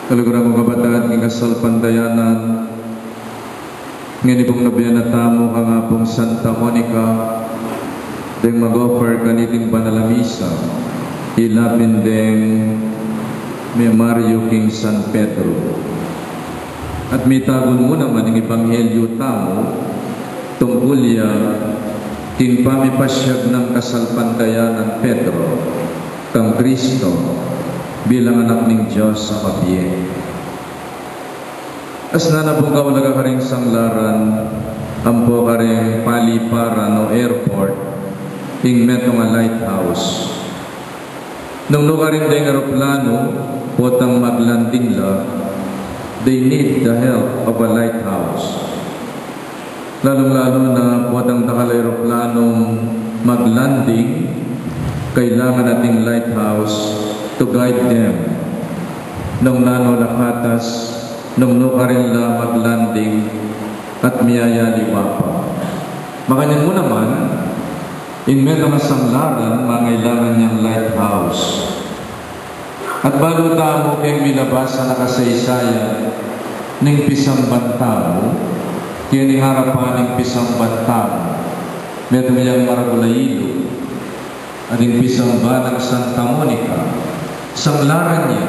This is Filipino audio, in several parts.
Kalugurang mga kabataan, ng kasal pandayanan, ngayon pong nabiyanatamo ka nga pong Santa Monica, ding mag-offer kaniting banalamisa, ilapin ding may Mario King San Pedro. At may tagon mo naman ng Ebanghelyo tamo, tungkol ya, king pamipasyag ng kasal pandayanan Pedro, kang Kristo, bilang anak ng Diyos sa kabiye. As na po ka wala ka rin sanglaran, ampo ka rin paliparan o airport, ing meto nga lighthouse. Nung ka rin dahil aeroplano, potang maglanding la, they need the help of a lighthouse. Lalong-lalo na potang takal aeroplanong maglanding, kailangan nating lighthouse to guide them. Nung nanolakatas, nung nukarin la maglanding at miyayali pa. Makanyan mo naman, in meto nga sanglaran, mangailangan niyang lighthouse. At bago tamo kayong milabasa na kasaysayan ng pisang bantamo, kaya ni harapan ng pisang bantamo, meto niyang Maragulailo, at yung pisang banang Santa Monica, sanglaran niya,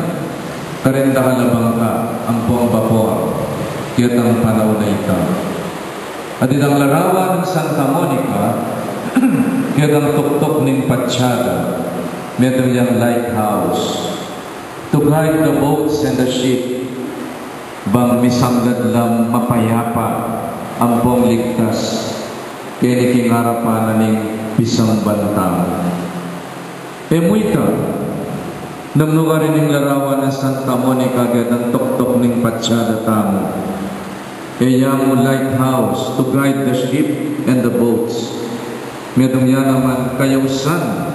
karenda kalabang ka, ang buong vapor, kiyat ang panaw na ito. At itang larawan ng Santa Monica, kiyat ang tuktok ng patsyada, meron niyang lighthouse, to guide the boats and the ship, bang misanggad lang mapayapa, ang buong ligtas, kaya niking harapan na ng pisang bantang. Muita, nang nukarin ng larawan ng Santa Monica agad ang tuktok ng patsyada tamo. Kaya mo lighthouse to guide the ship and the boats. Medong yan naman kayong san,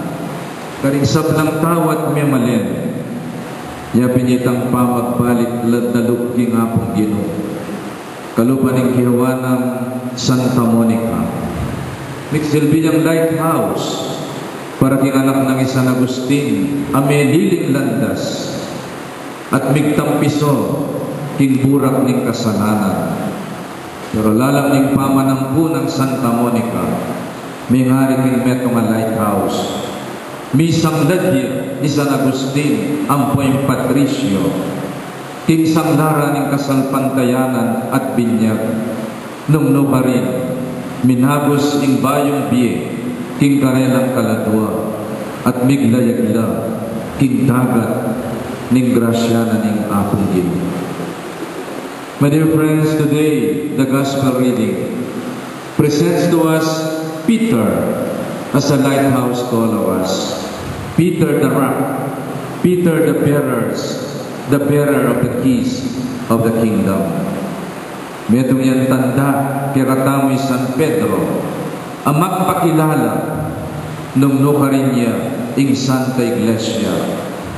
karingsap ng tawat may malin. Ya pinitang pa magbalik ladalog king apong Gino. Kalupan ng kihawa ng Santa Monica. Nagsilbi niyang lighthouse, para king anak ng San Agustin, ameliling landas, at migtampiso, king burak ng kasalanan. Pero lalang ng pamanampu ng Santa Monica, may ngari king meto nga lighthouse. Misang ladya ni San Agustin, ampoy Patricio, king sanglara ng kasalpantayanan at binyag, nung pa rin, minagos ng bayong biye, king karelang kaladwa, at miglayagla, king dagat, ning grasya na ning apong Gino. My dear friends, today, the Gospel reading presents to us Peter as a lighthouse to all of us. Peter the rock, Peter the bearer of the keys of the kingdom. Metong yan tanda, kiratamoy San Pedro, ang magpakilala nung nukarin niya ing Santa Iglesia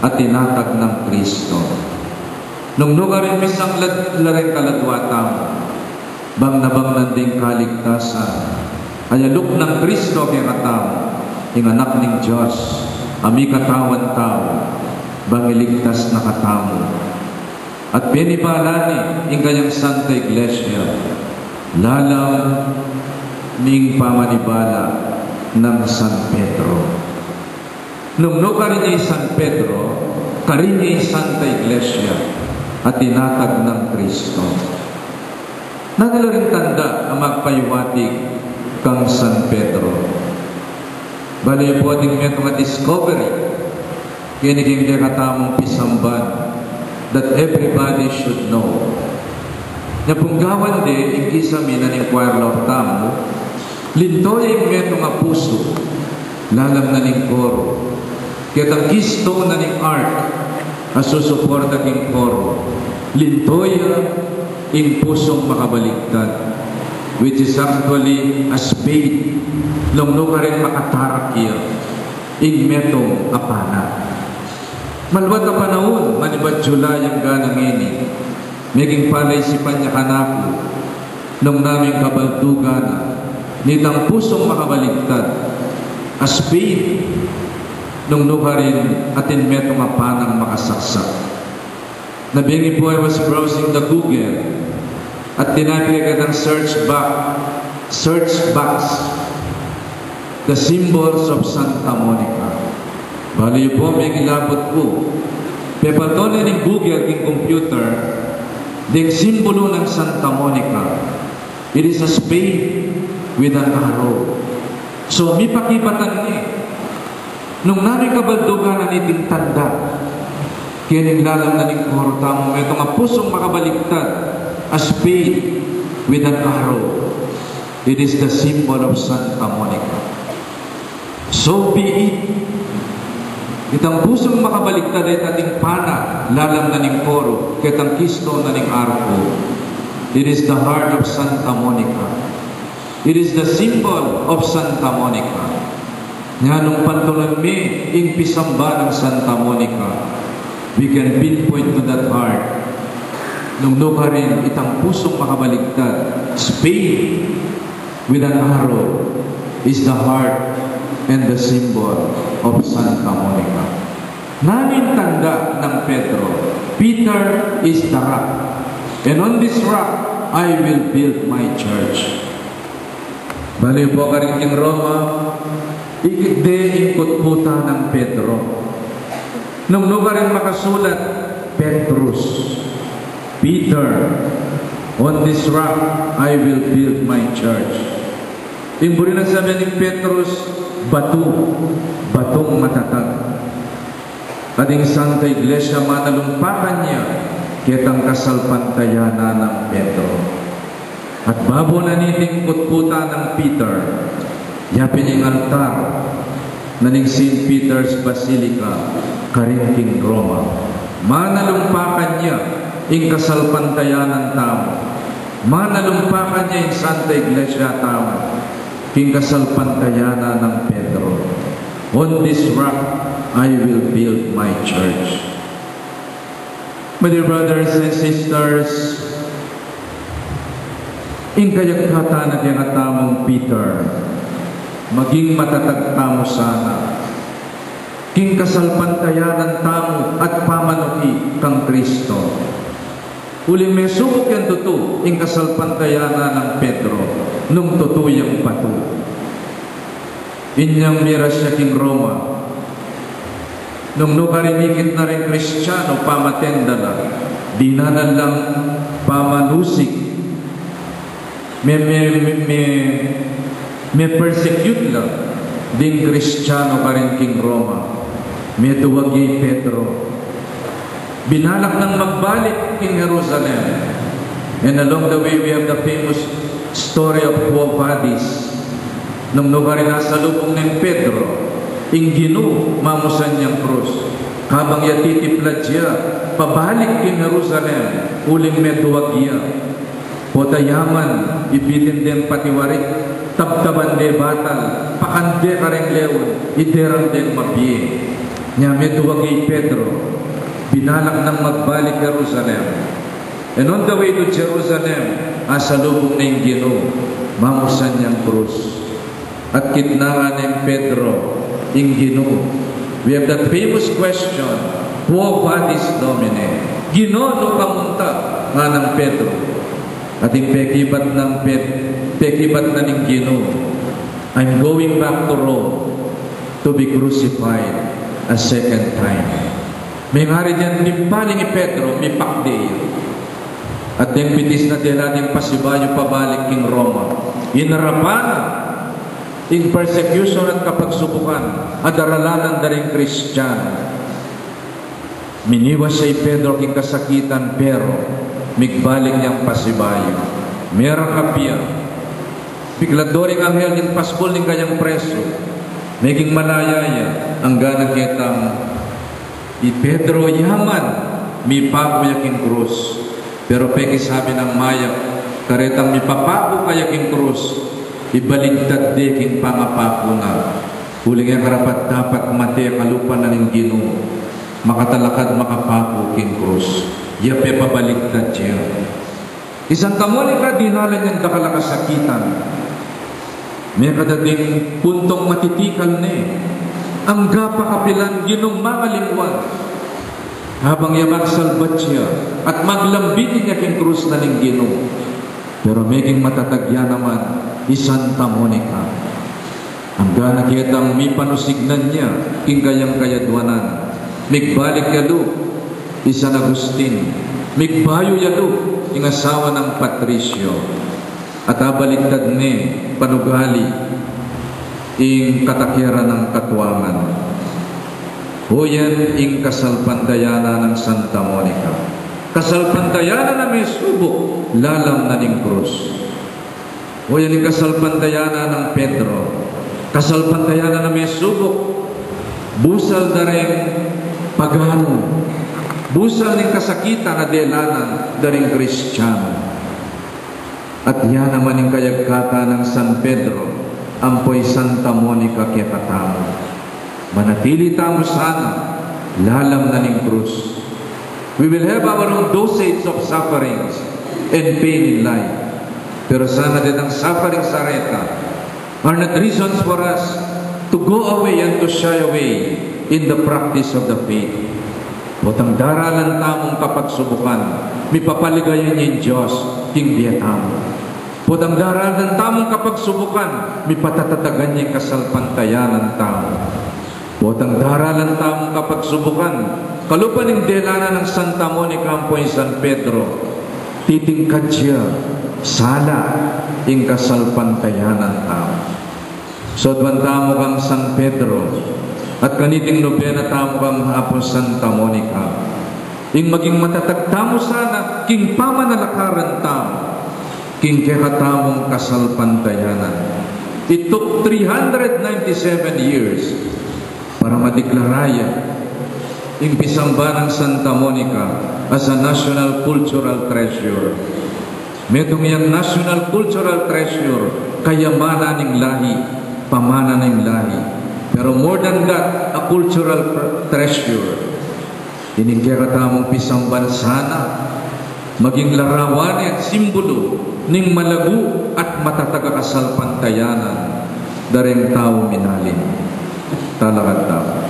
at tinatag ng Kristo. Nung nukarin misang lareng kaladwatam, bang nabang nanding kaligtasan, ayaluk ng Kristo kaya katam, ing anak ng Diyos, ami katawan tao, bang iligtas na katamo. At pinibalani ing kanyang Santa Iglesia, lalang ning pamanibala ng San Pedro. Nung nukarin niya San Pedro, karin niya Santa Iglesia at tinatag ng Kristo. Nagala rin tanda ang magpayuwatig kang San Pedro. Bali po ating may mga discovery, kaya naging katamong pisamban that everybody should know. Napunggawan din, yung kisami na ng choir of tamo, lintoy yung meto nga puso, lalang na ng koro. Kaya ang kisto na ng art, asusuporta ng koro, lintoy yung pusong makabaligtad, which is actually a spade, lungno ka rin makatarak yan, in metong apana. Malwat na panahon, manibad July ang ganang ini, maging palaisipan niya kanako, nung naming kabaldugan, nitang pusong makabaligtad, a spade, nung nukarin atin metong apanang makasaksak. Nabingi po I was browsing the Google at tinapay agad ang search box, the symbols of Santa Monica. Bali po, may kilabot po. Pepatone ng Google, ng computer, the simbolo ng Santa Monica. It is a spade with an arrow. So, may pakibatan ni. Nung nari kabaldugan na niting tanda, kaya lalang na ning koro tamo, ito nga pusong makabaliktad, a spade with an arrow. It is the symbol of Santa Monica. So be it. Itang pusong makabaliktad ay ating pana, lalang na ning koro, kaya itang kisto na ning arko. It is the heart of Santa Monica. It is the symbol of Santa Monica. Nga nung pantunan mi, ing pisamba ng Santa Monica, we can pinpoint to that heart. Nung nuka rin, itang pusong makabaligtad, spade with an arrow is the heart and the symbol of Santa Monica. Namin tanda ng Pedro, Peter is the rock, and on this rock, I will build my church. Bali po ka rin king Roma, ikide ingkot puta ng Pedro. Nung nuka rin makasulat, Petrus, Peter, on this rock, I will build my church. Imburi na sabi ni Petrus, batong matatag. Ading Santa Iglesia, manalumpakan niya, kitang kasalpantayana ng Pedro. At babo na niting kutkuta ng Peter, yapin yung altar, naning St. Peter's Basilica, Karinking, Roma. Manalumpakan niya, ing kasalpantayanan tamo. Manalumpakan niya yung Santa Iglesia tamo, ing kasalpantayana ng Pedro. On this rock, I will build my church. My dear brothers and sisters, ing kayagkata na kaya tamong Peter, maging matatag tamo sana. King kasalpantayanan tamo at pamanuki kang Kristo. Uling may subok yan tutu, ing kasalpantayanan ng Pedro, nung tutuyang pato. Inyang miras siya king Roma, nung nukarimikit na rin Kristiyano, pamatenda na, di na lang pamanusik, may persecute lang, ding Kristiyano ka rin king Roma. May tuwagi Pedro. Binalak ng magbalik in Jerusalem. And along the way, we have the famous story of Quo Vadis. Nung nukarin nasa lubong ng Pedro, ingginu mamusan niyang krus. Habang yatitiplad siya, pabalik in Jerusalem, uling may tuwagya. Potayaman, ibitin din patiwarik, tabtaban de batal, pakande kareng leon, iterang din mabye. Nya may tuwagi Pedro, binalak ng magbalik Jerusalem. And on the way to Jerusalem, asa lubong ng Gino, mamusan niyang krus. At kitnaan ng Pedro, ing Gino. We have that famous question, Quo vadis Domine? Gino no kamunta nga ng Pedro. At yung pekibat na ng Gino, I'm going back to Rome to be crucified a second time. May ngari dyan limpaling ni Pedro, may pakde. At yung pitis na dila ng pasibayo pabalik king Roma. Inarapan in persecution at kapagsubukan at daralanan na rin Kristiyano. Miniwas siya Pedro king kasakitan pero migbalik niyang pasibayo. Merang kapya. Bigladoring anghel ng paskol ng kanyang preso. Naging malayaya ang ganang kitang Pedro yaman mi papo yaking krus. Pero peki sabi ng maya karetang mi papapo kayaking krus ibaligtad de king pangapapo na. Huling ang karapat dapat mati kalupan na ng Ginoo makatalakad makapapo king krus. Yape pabaligtad siya. Isang Monica dinala niyang dakalakasakitan. May kadating puntong matitikal ni ang gapakapilan ginong mga lingwan. habang yamak salbat siya at maglambiti niya king krus na ning Ginoo. Pero meging matatagya naman i Santa Monica. Ang gana kitang mi panusignan niya king kayang kayadwanan. Migbalik yado i San Agustin. Migbayo yado ing asawa ng Patricio. At abaliktad ni panugali ing katakyaran ng katuangan. Huyan ing kasalpandayana ng Santa Monica. Kasalpandayana na may subok, lalam na ning krus. Huyan ing kasalpandayana ng Pedro. Kasalpandayana na may subok, busal na rin pagano. Busal ning kasakitan na delanan na rin Kristiyano. At yan naman ing kayagkata ng San Pedro, ampoy Santa Monica kaya katamo. Manatili tamo sana, lalam na ning krus. We will have our own dosage of sufferings and pain in life. Pero sana din ang suffering sa reta are not reasons for us to go away and to shy away in the practice of the faith. Botang daralan tamong kapagsubukan, may papaligayan niya Diyos, king biyatamo. Botang daralan tamong kapagsubukan, may patatatagan niya kasalpantayanan tamo. Botang daralan tamong kapagsubukan, kalupan ng delana ng Santa Monica ampoy San Pedro, titingkad siya, sala, ing kasalpantayanan tamo. So, tamo kang San Pedro, at kaniting nobena tamo kang hapon Santa Monica. Ing maging matatagtamo sana, king pamanalakaran tamo, king kekatamong kasalpantayanan. It took 397 years para madeklaraya ing pisamba ng Santa Monica as a national cultural treasure. Metong yang national cultural treasure, kayamanan ng lahi, pamana ng lahi. Pero more than that, a cultural treasure. Iningkiratamong pisamban sana, maging larawan at simbolo ning malagu at matatagakasalpantayanan dareng tao minalin. Talagang tao.